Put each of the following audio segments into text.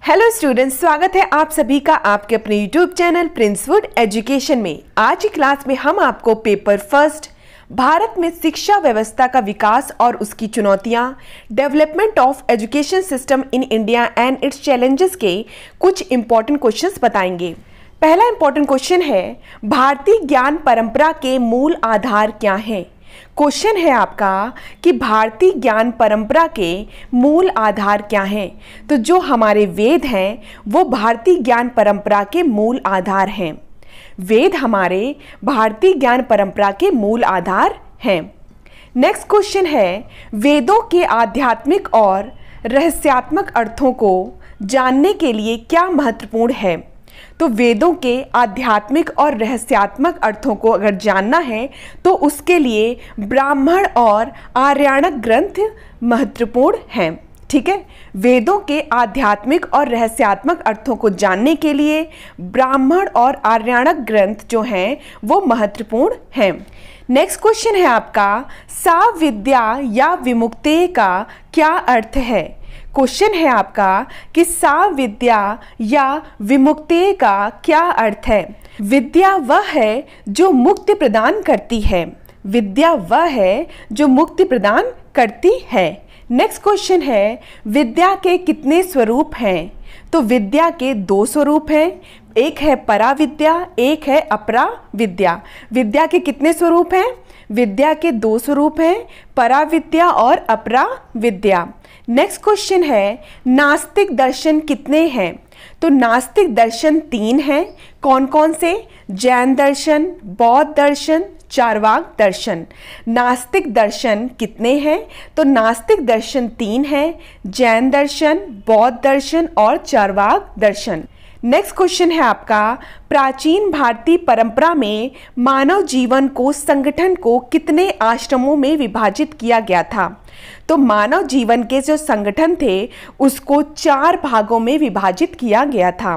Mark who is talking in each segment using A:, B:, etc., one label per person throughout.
A: Hello students, स्वागत है आप सभी का आपके अपने यूट्यूब चैनल प्रिंसवुड एजुकेशन में। आज की क्लास में हम आपको पेपर फर्स्ट भारत में शिक्षा व्यवस्था का विकास और उसकी चुनौतियां, development of education system in India and it's challenges के कुछ इंपॉर्टेंट क्वेश्चंस बताएंगे। पहला इंपॉर्टेंट क्वेश्चन है, भारतीय ज्ञान परंपरा के मूल आधार क्या हैं? क्वेश्चन है आपका कि भारतीय ज्ञान परंपरा के मूल आधार क्या हैं? तो जो हमारे वेद हैं वो भारतीय ज्ञान परंपरा के मूल आधार हैं। वेद हमारे भारतीय ज्ञान परंपरा के मूल आधार हैं। नेक्स्ट क्वेश्चन है, वेदों के आध्यात्मिक और रहस्यात्मक अर्थों को जानने के लिए क्या महत्वपूर्ण है? तो वेदों के आध्यात्मिक और रहस्यात्मक अर्थों को अगर जानना है तो उसके लिए ब्राह्मण और आर्याणक ग्रंथ महत्वपूर्ण हैं। ठीक है, वेदों के आध्यात्मिक और रहस्यात्मक अर्थों को जानने के लिए ब्राह्मण और आर्याणक ग्रंथ जो हैं वो महत्वपूर्ण हैं। नेक्स्ट क्वेश्चन है आपका, साविद्या या विमुक्ति का क्या अर्थ है? क्वेश्चन है आपका कि साविद्या या विमुक्ति का क्या अर्थ है? विद्या वह है जो मुक्ति प्रदान करती है। विद्या वह है जो मुक्ति प्रदान करती है। नेक्स्ट क्वेश्चन है, विद्या के कितने स्वरूप हैं? तो विद्या के दो स्वरूप हैं, एक है पराविद्या, एक है अपरा विद्या। विद्या के कितने स्वरूप हैं? विद्या के दो स्वरूप हैं, पराविद्या और अपरा विद्या। नेक्स्ट क्वेश्चन है, नास्तिक दर्शन कितने हैं? तो नास्तिक दर्शन 3 हैं। कौन कौन से? जैन दर्शन, बौद्ध दर्शन, चार्वाक दर्शन। नास्तिक दर्शन कितने हैं? तो नास्तिक दर्शन 3 हैं, जैन दर्शन, बौद्ध दर्शन और चार्वाक दर्शन। नेक्स्ट क्वेश्चन है आपका, प्राचीन भारतीय परंपरा में मानव जीवन को संगठन को कितने आश्रमों में विभाजित किया गया था? तो मानव जीवन के जो संगठन थे उसको 4 भागों में विभाजित किया गया था।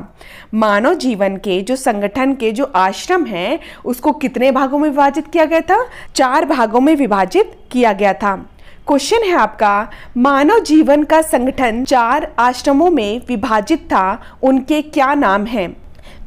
A: मानव जीवन के जो संगठन के जो आश्रम हैं उसको कितने भागों में विभाजित किया गया था? 4 भागों में विभाजित किया गया था। क्वेश्चन है आपका, मानव जीवन का संगठन 4 आश्रमों में विभाजित था, उनके क्या नाम हैं?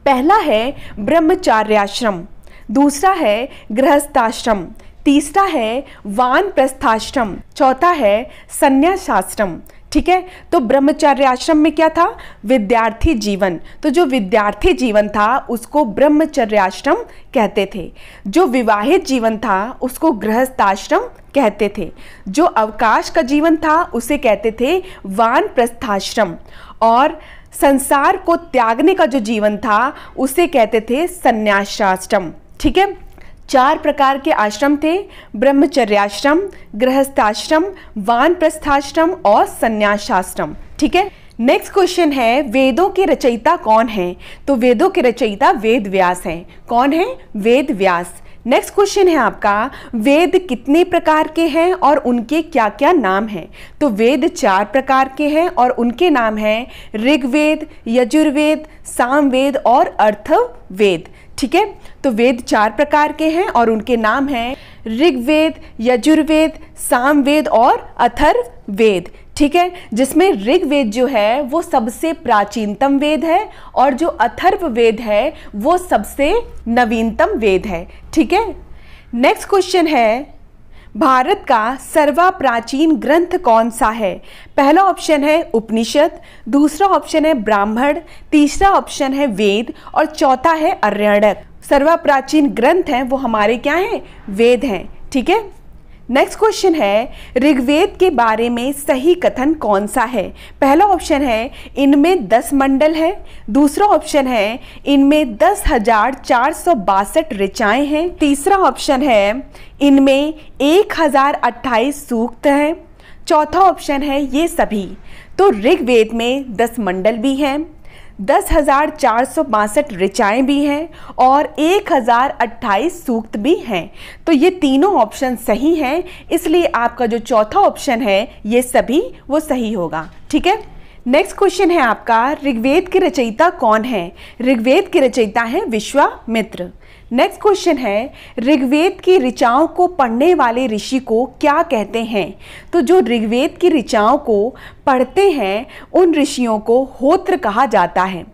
A: पहला है ब्रह्मचार्याश्रम, दूसरा है गृहस्थाश्रम, तीसरा है वानप्रस्थाश्रम, चौथा है संन्यासाश्रम। ठीक है, तो ब्रह्मचर्य आश्रम में क्या था? विद्यार्थी जीवन। तो जो विद्यार्थी जीवन था उसको ब्रह्मचर्य आश्रम कहते थे। जो विवाहित जीवन था उसको गृहस्थाश्रम कहते थे। जो अवकाश का जीवन था उसे कहते थे वानप्रस्थाश्रम। और संसार को त्यागने का जो जीवन था उसे कहते थे संन्यासाश्रम। ठीक है, 4 प्रकार के आश्रम थे, ब्रह्मचर्याश्रम, गृहस्थाश्रम, वानप्रस्थाश्रम और संन्यासाश्रम। ठीक है, नेक्स्ट क्वेश्चन है, वेदों के रचयिता कौन हैं? तो वेदों के रचयिता वेद व्यास हैं। कौन है? वेद व्यास। नेक्स्ट क्वेश्चन है आपका, वेद कितने प्रकार के हैं और उनके क्या क्या नाम हैं? तो वेद 4 प्रकार के हैं और उनके नाम हैं ऋग्वेद, यजुर्वेद, सामवेद और अथर्ववेद। ठीक है, तो वेद 4 प्रकार के हैं और उनके नाम हैं ऋग्वेद, यजुर्वेद, सामवेद और अथर्ववेद। ठीक है, जिसमें ऋग्वेद जो है वो सबसे प्राचीनतम वेद है और जो अथर्ववेद है वो सबसे नवीनतम वेद है। ठीक है, नेक्स्ट क्वेश्चन है, भारत का सर्वप्राचीन ग्रंथ कौन सा है? पहला ऑप्शन है उपनिषद, दूसरा ऑप्शन है ब्राह्मण, तीसरा ऑप्शन है वेद और चौथा है आर्याणक। सर्वप्राचीन ग्रंथ हैं वो हमारे क्या हैं? वेद हैं। ठीक है, नेक्स्ट क्वेश्चन है, ऋग्वेद के बारे में सही कथन कौन सा है? पहला ऑप्शन है इनमें 10 मंडल है, दूसरा ऑप्शन है इनमें 10,462 ऋचाएं हैं, तीसरा ऑप्शन है इनमें 1028 सूक्त हैं, चौथा ऑप्शन है ये सभी। तो ऋग्वेद में 10 मंडल भी हैं, 10,462 ऋचाएं भी हैं और 1028 सूक्त भी हैं। तो ये तीनों ऑप्शन सही हैं, इसलिए आपका जो चौथा ऑप्शन है ये सभी वो सही होगा। ठीक है, नेक्स्ट क्वेश्चन है आपका, ऋग्वेद के रचयिता कौन है? ऋग्वेद के रचयिता हैं विश्वामित्र। नेक्स्ट क्वेश्चन है, ऋग्वेद की ऋचाओं को पढ़ने वाले ऋषि को क्या कहते हैं? तो जो ऋग्वेद की ऋचाओं को पढ़ते हैं उन ऋषियों को होत्र कहा जाता है।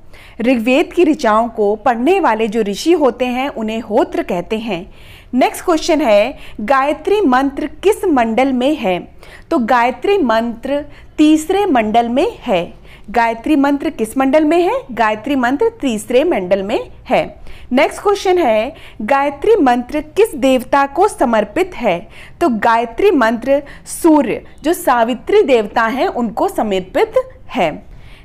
A: ऋग्वेद की ऋचाओं को पढ़ने वाले जो ऋषि होते हैं उन्हें होत्र कहते हैं। नेक्स्ट क्वेश्चन है, गायत्री मंत्र किस मंडल में है? तो गायत्री मंत्र तीसरे मंडल में है। गायत्री मंत्र किस मंडल में है? गायत्री मंत्र तीसरे मंडल में है। नेक्स्ट क्वेश्चन है, गायत्री मंत्र किस देवता को समर्पित है? तो गायत्री मंत्र सूर्य जो सावित्री देवता हैं उनको समर्पित है।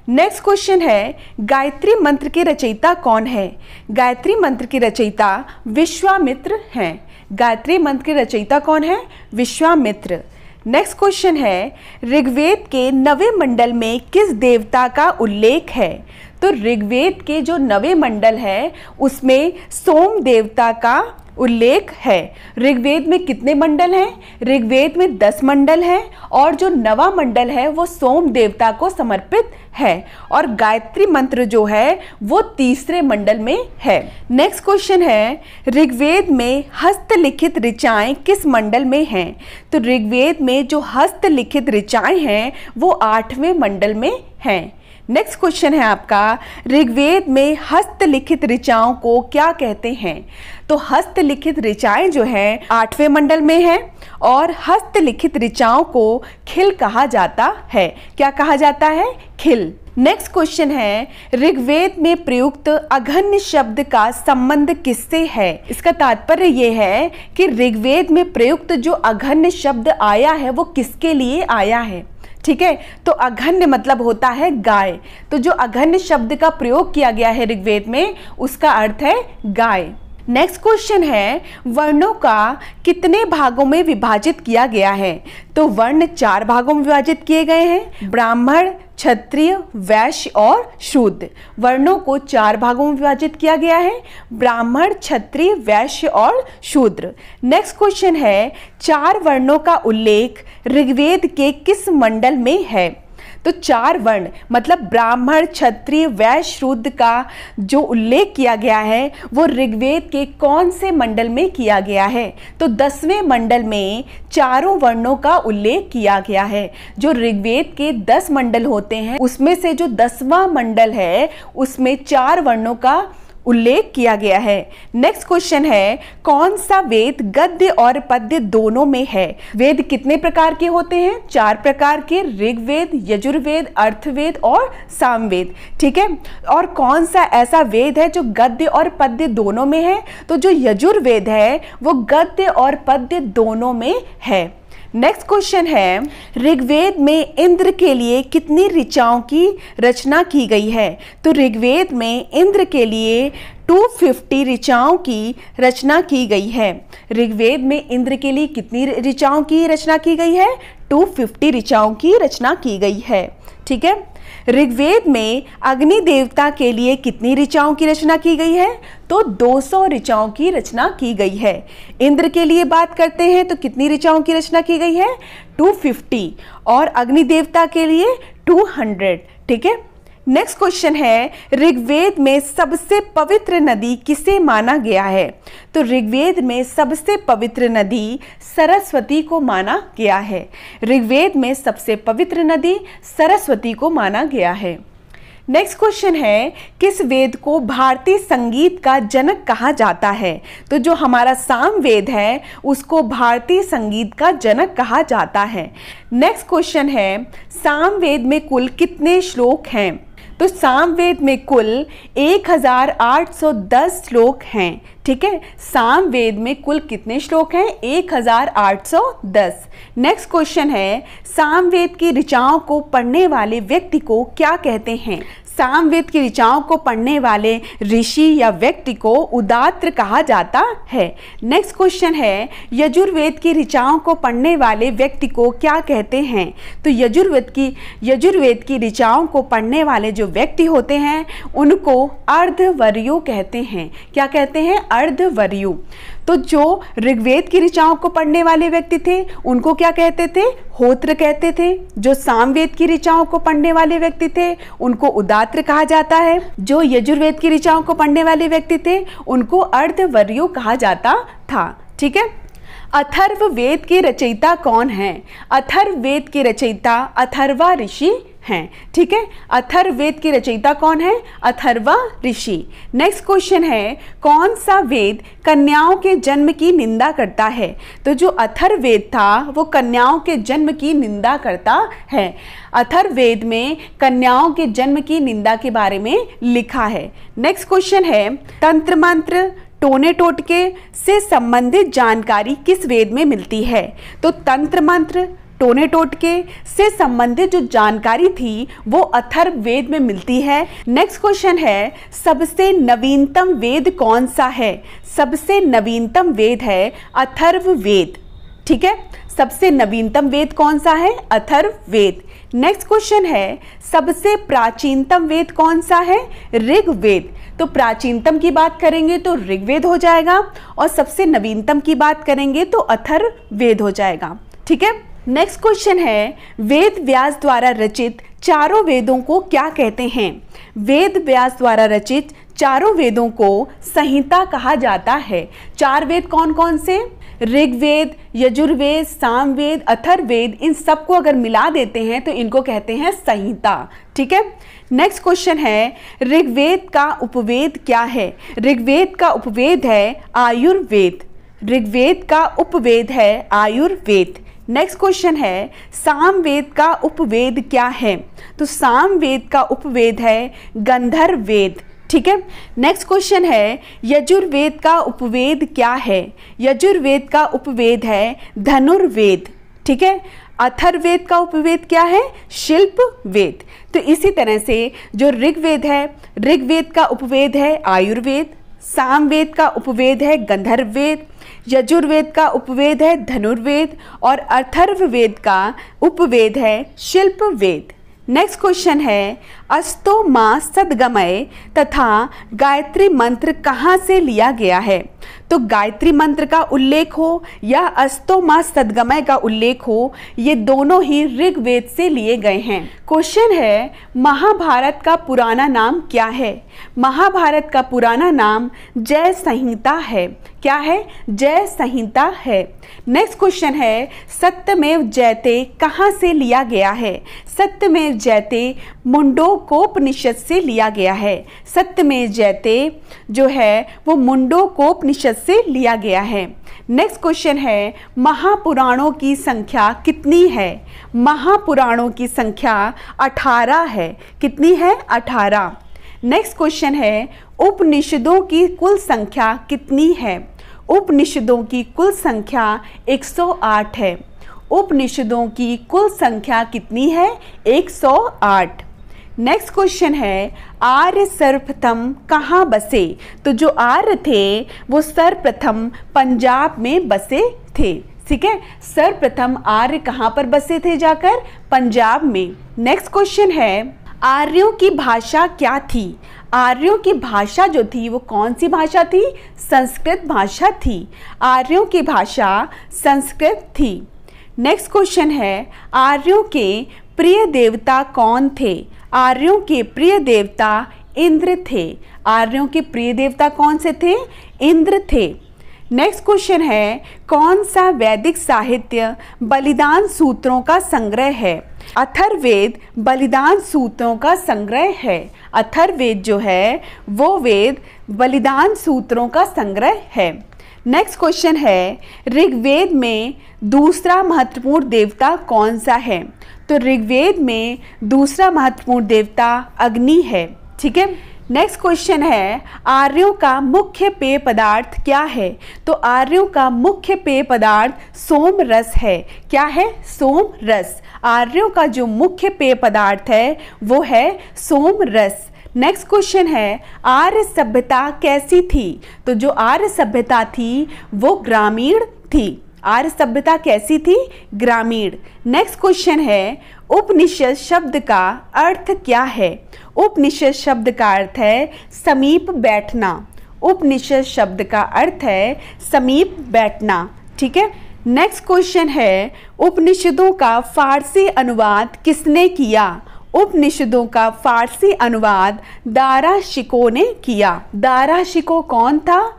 A: नेक्स्ट क्वेश्चन है, गायत्री मंत्र के रचयिता कौन है? गायत्री मंत्र के रचयिता विश्वामित्र हैं। गायत्री मंत्र के रचयिता कौन है? विश्वामित्र। नेक्स्ट क्वेश्चन है, ऋग्वेद के 9वें मंडल में किस देवता का उल्लेख है? तो ऋग्वेद के जो 9वें मंडल है उसमें सोम देवता का उल्लेख है। ऋग्वेद में कितने मंडल हैं? ऋग्वेद में 10 मंडल हैं और जो 9वां मंडल है वो सोम देवता को समर्पित है और गायत्री मंत्र जो है वो तीसरे मंडल में है। नेक्स्ट क्वेश्चन है, ऋग्वेद में हस्तलिखित ऋचाएं किस मंडल में हैं? तो ऋग्वेद में जो हस्तलिखित ऋचाएं हैं वो 8वें मंडल में हैं। नेक्स्ट क्वेश्चन है आपका, ऋग्वेद में हस्तलिखित ऋचाओं को क्या कहते हैं? तो हस्तलिखित ऋचाएं जो है 8वें मंडल में है और हस्तलिखित ऋचाओं को खिल कहा जाता है। क्या कहा जाता है? खिल। नेक्स्ट क्वेश्चन है, ऋग्वेद में प्रयुक्त अघन्य शब्द का संबंध किससे है? इसका तात्पर्य यह है कि ऋग्वेद में प्रयुक्त जो अघन्य शब्द आया है वो किसके लिए आया है। ठीक है, तो अघन्य मतलब होता है गाय। तो जो अघन्य शब्द का प्रयोग किया गया है ऋग्वेद में उसका अर्थ है गाय। नेक्स्ट क्वेश्चन है, वर्णों का कितने भागों में विभाजित किया गया है? तो वर्ण 4 भागों में विभाजित किए गए हैं, ब्राह्मण, क्षत्रिय, वैश्य और शूद्र। वर्णों को 4 भागों में विभाजित किया गया है, ब्राह्मण, क्षत्रिय, वैश्य और शूद्र। नेक्स्ट क्वेश्चन है, 4 वर्णों का उल्लेख ऋग्वेद के किस मंडल में है? तो 4 वर्ण मतलब ब्राह्मण, क्षत्रिय, वैश्य, शूद्र का जो उल्लेख किया गया है वो ऋग्वेद के कौन से मंडल में किया गया है? तो 10वें मंडल में चारों वर्णों का उल्लेख किया गया है। जो ऋग्वेद के 10 मंडल होते हैं उसमें से जो 10वां मंडल है उसमें 4 वर्णों का उल्लेख किया गया है। नेक्स्ट क्वेश्चन है, कौन सा वेद गद्य और पद्य दोनों में है? वेद कितने प्रकार के होते हैं? 4 प्रकार के, ऋग्वेद, यजुर्वेद, अर्थवेद और सामवेद। ठीक है, और कौन सा ऐसा वेद है जो गद्य और पद्य दोनों में है? तो जो यजुर्वेद है वो गद्य और पद्य दोनों में है। नेक्स्ट क्वेश्चन है, ऋग्वेद में इंद्र के लिए कितनी ऋचाओं की रचना की गई है? तो ऋग्वेद में इंद्र के लिए 250 ऋचाओं की रचना की गई है। ऋग्वेद में इंद्र के लिए कितनी ऋचाओं की रचना की गई है? 250 ऋचाओं की रचना की गई है। ठीक है, ऋग्वेद में अग्नि देवता के लिए कितनी ऋचाओं की रचना की गई है? तो 200 ऋचाओं की रचना की गई है। इंद्र के लिए बात करते हैं तो कितनी ऋचाओं की रचना की गई है? 250 और अग्नि देवता के लिए 200। ठीक है, नेक्स्ट क्वेश्चन है, ऋग्वेद में सबसे पवित्र नदी किसे माना गया है? तो ऋग्वेद में सबसे पवित्र नदी सरस्वती को माना गया है। ऋग्वेद में सबसे पवित्र नदी सरस्वती को माना गया है। नेक्स्ट क्वेश्चन है, किस वेद को भारतीय संगीत का जनक कहा जाता है? तो जो हमारा सामवेद है उसको भारतीय संगीत का जनक कहा जाता है। नेक्स्ट क्वेश्चन है, सामवेद में कुल कितने श्लोक हैं? तो सामवेद में कुल 1810 श्लोक हैं। ठीक है, सामवेद में कुल कितने श्लोक हैं? 1810। नेक्स्ट क्वेश्चन है, सामवेद की ऋचाओं को पढ़ने वाले व्यक्ति को क्या कहते हैं? सामवेद की ऋचाओं को पढ़ने वाले ऋषि या व्यक्ति को उदात्र कहा जाता है। नेक्स्ट क्वेश्चन है, यजुर्वेद की ऋचाओं को पढ़ने वाले व्यक्ति को क्या कहते हैं? तो यजुर्वेद की ऋचाओं को पढ़ने वाले जो व्यक्ति होते हैं उनको अर्धवर्यु कहते हैं। क्या कहते हैं? अर्धवर्यु। तो जो ऋग्वेद की ऋचाओं को पढ़ने वाले व्यक्ति थे उनको क्या कहते थे? होत्र कहते थे। जो सामवेद की ऋचाओं को पढ़ने वाले व्यक्ति थे उनको उदात्र कहा जाता है। जो यजुर्वेद की ऋचाओं को पढ़ने वाले व्यक्ति थे उनको अर्धवर्यो कहा जाता था। ठीक है। अथर्ववेद के रचयिता कौन है? अथर्ववेद के रचयिता अथर्वा ऋषि हैं। ठीक है। अथर्ववेद के रचयिता कौन है? अथर्वा ऋषि। नेक्स्ट क्वेश्चन है, कौन सा वेद कन्याओं के जन्म की निंदा करता है? तो जो अथर्ववेद था वो कन्याओं के जन्म की निंदा करता है। अथर्ववेद में कन्याओं के जन्म की निंदा के बारे में लिखा है। नेक्स्ट क्वेश्चन है, तंत्र मंत्र टोने टोटके से संबंधित जानकारी किस वेद में मिलती है? तो तंत्र मंत्र टोने टोटके से संबंधित जो जानकारी थी वो अथर्ववेद में मिलती है। नेक्स्ट क्वेश्चन है, सबसे नवीनतम वेद कौन सा है? सबसे नवीनतम वेद है अथर्ववेद। ठीक है। सबसे नवीनतम वेद कौन सा है? अथर्ववेद। नेक्स्ट क्वेश्चन है, सबसे प्राचीनतम वेद कौन सा है? ऋग्वेद। तो प्राचीनतम की बात करेंगे तो ऋग्वेद हो जाएगा और सबसे नवीनतम की बात करेंगे तो अथर्ववेद हो जाएगा। ठीक है। नेक्स्ट क्वेश्चन है, वेद व्यास द्वारा रचित चारों वेदों को क्या कहते हैं? वेद व्यास द्वारा रचित चारों वेदों को संहिता कहा जाता है। चार वेद कौन कौन से? ऋग्वेद, यजुर्वेद, सामवेद, अथर्ववेद। इन सबको अगर मिला देते हैं तो इनको कहते हैं संहिता। ठीक है। नेक्स्ट क्वेश्चन है, ऋग्वेद का उपवेद क्या है? ऋग्वेद का उपवेद है आयुर्वेद। ऋग्वेद का उपवेद है आयुर्वेद। नेक्स्ट क्वेश्चन है, सामवेद का उपवेद क्या है? तो सामवेद का उपवेद है गंधर्ववेद। ठीक है। नेक्स्ट क्वेश्चन है, यजुर्वेद का उपवेद क्या है? यजुर्वेद का उपवेद है धनुर्वेद। ठीक है। अथर्ववेद का उपवेद क्या है? शिल्पवेद। तो इसी तरह से जो ऋग्वेद है, ऋग्वेद का उपवेद है आयुर्वेद, सामवेद का उपवेद है गंधर्ववेद, यजुर्वेद का उपवेद है धनुर्वेद और अथर्ववेद का उपवेद है शिल्पवेद। नेक्स्ट क्वेश्चन है, अस्तो मां सद्गमय तथा गायत्री मंत्र कहाँ से लिया गया है? तो गायत्री मंत्र का उल्लेख हो या अस्तो मां सद्गमय का उल्लेख हो, ये दोनों ही ऋग्वेद से लिए गए हैं। क्वेश्चन है, महाभारत का पुराना नाम क्या है? महाभारत का पुराना नाम जय संहिता है। क्या है? जय संहिता है। नेक्स्ट क्वेश्चन है, सत्यमेव जयते कहाँ से लिया गया है? सत्यमेव जयते मुंडकोपनिषद से लिया गया है। सत्यमेव जयते जो है वो मुंडकोपनिषद से लिया गया है। नेक्स्ट क्वेश्चन है, महापुराणों की संख्या कितनी है? महापुराणों की संख्या 18 है। कितनी है? 18। नेक्स्ट क्वेश्चन है, उपनिषदों की कुल संख्या कितनी है? उपनिषदों की कुल संख्या 108 है। उपनिषदों की कुल संख्या कितनी है? 108। नेक्स्ट क्वेश्चन है, आर्य सर्वप्रथम कहाँ बसे? तो जो आर्य थे वो सर्वप्रथम पंजाब में बसे थे। ठीक है। सर्वप्रथम आर्य कहाँ पर बसे थे जाकर? पंजाब में। नेक्स्ट क्वेश्चन है, आर्यों की भाषा क्या थी? आर्यों की भाषा जो थी वो कौन सी भाषा थी? संस्कृत भाषा थी। आर्यों की भाषा संस्कृत थी। नेक्स्ट क्वेश्चन है, आर्यों के प्रिय देवता कौन थे? आर्यों के प्रिय देवता इंद्र थे। आर्यों के प्रिय देवता कौन से थे? इंद्र थे। नेक्स्ट क्वेश्चन है, कौन सा वैदिक साहित्य बलिदान सूत्रों का संग्रह है? अथर्ववेद बलिदान सूत्रों का संग्रह है। अथर्ववेद जो है वो वेद बलिदान सूत्रों का संग्रह है। नेक्स्ट क्वेश्चन है, ऋग्वेद में दूसरा महत्वपूर्ण देवता कौन सा है? तो ऋग्वेद में दूसरा महत्वपूर्ण देवता अग्नि है। ठीक है। नेक्स्ट क्वेश्चन है, आर्यों का मुख्य पेय पदार्थ क्या है? तो आर्यों का मुख्य पेय पदार्थ सोम रस है। क्या है? सोम रस। आर्यों का जो मुख्य पेय पदार्थ है वो है सोम रस। नेक्स्ट क्वेश्चन है, आर्य सभ्यता कैसी थी? तो जो आर्य सभ्यता थी वो ग्रामीण थी। आर्य सभ्यता कैसी थी? ग्रामीण। नेक्स्ट क्वेश्चन है, उपनिषद शब्द का अर्थ क्या है? उपनिषद शब्द का अर्थ है समीप बैठना।
B: उपनिषद शब्द का अर्थ है समीप बैठना। ठीक है, नेक्स्ट क्वेश्चन है उपनिषदों का फारसी अनुवाद किसने किया? उपनिषदों का फारसी अनुवाद दारा शिकोह ने किया। दारा शिकोह कौन था?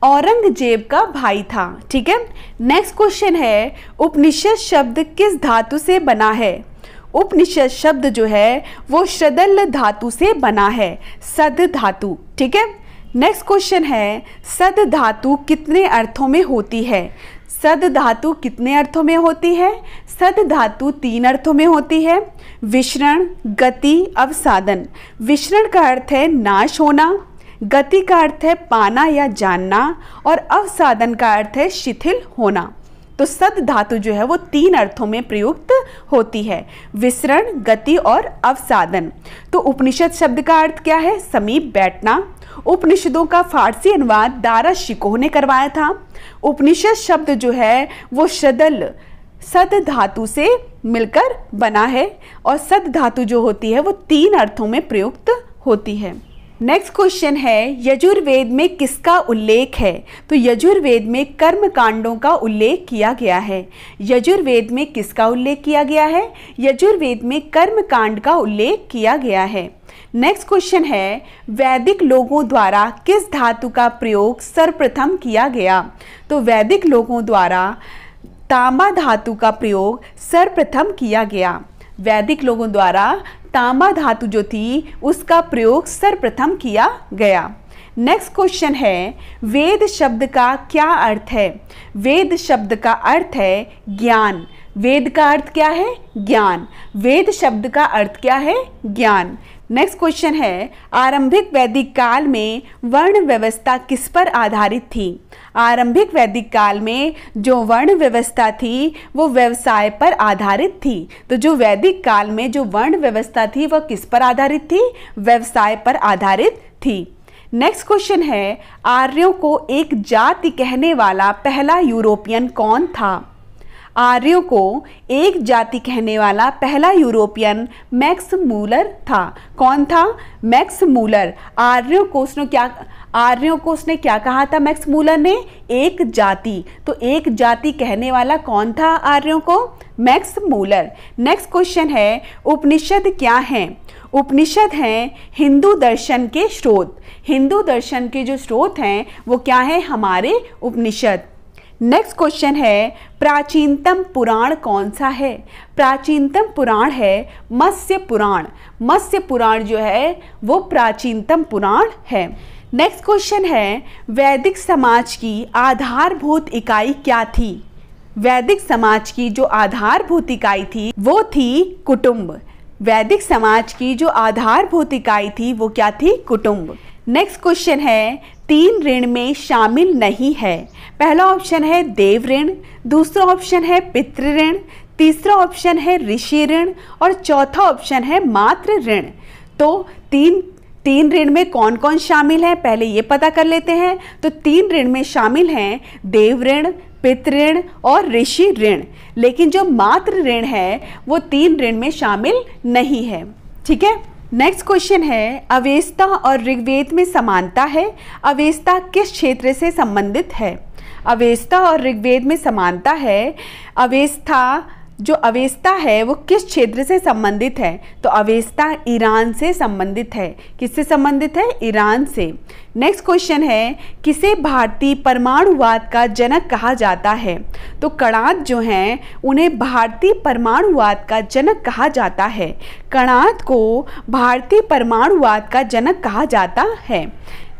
B: औरंगजेब का भाई था। ठीक है, नेक्स्ट क्वेश्चन है उपनिषद शब्द किस धातु से बना है? उपनिषद शब्द जो है वो शदल धातु से बना है, सद धातु। ठीक है, नेक्स्ट क्वेश्चन है सद धातु कितने अर्थों में होती है? सद धातु कितने अर्थों में होती है? सद धातु 3 अर्थों में होती है, विसरण, गति, अवसादन। विसरण का अर्थ है नाश होना, गति का अर्थ है पाना या जानना, और अवसादन का अर्थ है शिथिल होना। तो सद धातु जो है वो 3 अर्थों में प्रयुक्त होती है, विसरण, गति और अवसादन। तो उपनिषद शब्द का अर्थ क्या है? समीप बैठना। उपनिषदों का फारसी अनुवाद दारा शिकोह ने करवाया था। उपनिषद शब्द जो है वो शदल सद धातु से मिलकर बना है, और सद धातु जो होती है वो 3 अर्थों में प्रयुक्त होती है। नेक्स्ट क्वेश्चन है यजुर्वेद में किसका उल्लेख है? तो यजुर्वेद में कर्म कांडों का उल्लेख किया गया है। यजुर्वेद में किसका उल्लेख किया गया है? यजुर्वेद में कर्म कांड का उल्लेख किया गया है। नेक्स्ट क्वेश्चन है वैदिक लोगों द्वारा किस धातु का प्रयोग सर्वप्रथम किया गया? तो वैदिक लोगों द्वारा तांबा धातु का प्रयोग सर्वप्रथम किया गया। वैदिक लोगों द्वारा तांबा धातु जो थी उसका प्रयोग सर्वप्रथम किया गया। नेक्स्ट क्वेश्चन है वेद शब्द का क्या अर्थ है? वेद शब्द का अर्थ है ज्ञान। वेद का अर्थ क्या है? ज्ञान। वेद शब्द का अर्थ क्या है? ज्ञान। नेक्स्ट क्वेश्चन है आरंभिक वैदिक काल में वर्ण व्यवस्था किस पर आधारित थी? आरंभिक वैदिक काल में जो वर्ण व्यवस्था थी वो व्यवसाय पर आधारित थी। तो जो वैदिक काल में जो वर्ण व्यवस्था थी वह किस पर आधारित थी? व्यवसाय पर आधारित थी। नेक्स्ट क्वेश्चन है आर्यों को एक जाति कहने वाला पहला यूरोपियन कौन था? आर्यों को एक जाति कहने वाला पहला यूरोपियन मैक्स मूलर था। कौन था? Max Muller. आर्यों को उसने क्या कहा था? मैक्स मूलर ने एक जाति। तो एक जाति कहने वाला कौन था आर्यों को? Max Muller. नेक्स्ट क्वेश्चन है उपनिषद क्या हैं? उपनिषद हैं हिंदू दर्शन के स्रोत। हिंदू दर्शन के जो स्रोत हैं वो क्या है? हमारे उपनिषद। नेक्स्ट क्वेश्चन है प्राचीनतम पुराण कौन सा है? प्राचीनतम पुराण है मत्स्य पुराण। मत्स्य पुराण जो है वो प्राचीनतम पुराण है। नेक्स्ट क्वेश्चन है वैदिक समाज की आधारभूत इकाई क्या थी? वैदिक समाज की जो आधारभूत इकाई थी वो थी कुटुंब। वैदिक समाज की जो आधारभूत इकाई थी वो क्या थी? कुटुंब। नेक्स्ट क्वेश्चन है 3 ऋण में शामिल नहीं है। पहला ऑप्शन है देव ऋण, दूसरा ऑप्शन है पितृ ऋण, तीसरा ऑप्शन है ऋषि ऋण और चौथा ऑप्शन है मातृ ऋण। तो तीन ऋण में कौन कौन शामिल है पहले ये पता कर लेते हैं। तो 3 ऋण में शामिल हैं देव ऋण, पितृ ऋण और ऋषि ऋण, लेकिन जो मातृ ऋण है वो 3 ऋण में शामिल नहीं है। ठीक है, नेक्स्ट क्वेश्चन है अवेस्ता और ऋग्वेद में समानता है। अवेस्ता किस क्षेत्र से संबंधित है? अवेस्ता और ऋग्वेद में समानता है। जो अवेस्ता है वो किस क्षेत्र से संबंधित है? तो अवेस्ता ईरान से संबंधित है। किससे संबंधित है? ईरान से। नेक्स्ट क्वेश्चन है किसे भारतीय परमाणुवाद का जनक कहा जाता है? तो कणाद जो हैं उन्हें भारतीय परमाणुवाद का जनक कहा जाता है। कणाद को भारतीय परमाणुवाद का जनक कहा जाता है।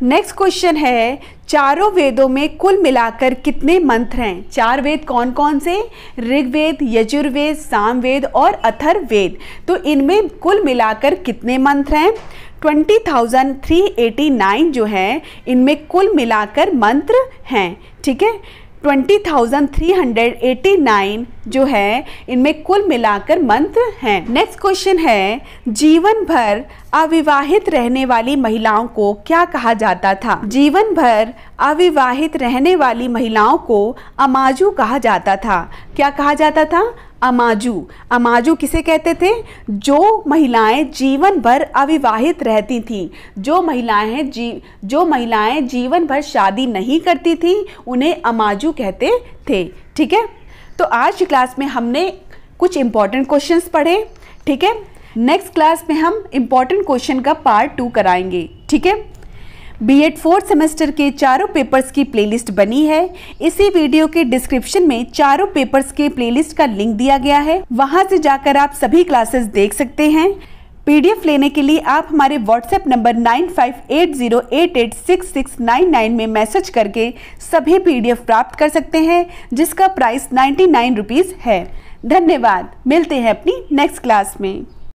B: नेक्स्ट क्वेश्चन है चारों वेदों में कुल मिलाकर कितने मंत्र हैं? 4 वेद कौन कौन से? ऋग्वेद, यजुर्वेद, सामवेद और अथर्ववेद। तो इनमें कुल मिलाकर कितने मंत्र हैं? 20,389 जो है इनमें कुल मिलाकर मंत्र हैं। ठीक है, 20,389 जो है इनमें कुल मिलाकर मंत्र हैं। नेक्स्ट क्वेश्चन है जीवन भर अविवाहित रहने वाली महिलाओं को क्या कहा जाता था? जीवन भर अविवाहित रहने वाली महिलाओं को अमाजू कहा जाता था। क्या कहा जाता था? अमाजू। अमाजू किसे कहते थे? जो महिलाएं जीवन भर अविवाहित रहती थीं, जो महिलाएं जीवन भर शादी नहीं करती थीं, उन्हें अमाजू कहते थे। ठीक है, तो आज की क्लास में हमने कुछ इंपॉर्टेंट क्वेश्चंस पढ़े। ठीक है, नेक्स्ट क्लास में हम इंपॉर्टेंट क्वेश्चन का पार्ट 2 कराएंगे। ठीक है, बीएड 4th सेमेस्टर के चारों पेपर्स की प्लेलिस्ट बनी है। इसी वीडियो के डिस्क्रिप्शन में चारों पेपर्स के प्लेलिस्ट का लिंक दिया गया है, वहां से जाकर आप सभी क्लासेस देख सकते हैं। पीडीएफ लेने के लिए आप हमारे व्हाट्सएप नंबर 9580886699 में मैसेज करके सभी पीडीएफ प्राप्त कर सकते हैं, जिसका प्राइस 99 रुपीज़ है। धन्यवाद, मिलते हैं अपनी नेक्स्ट क्लास में।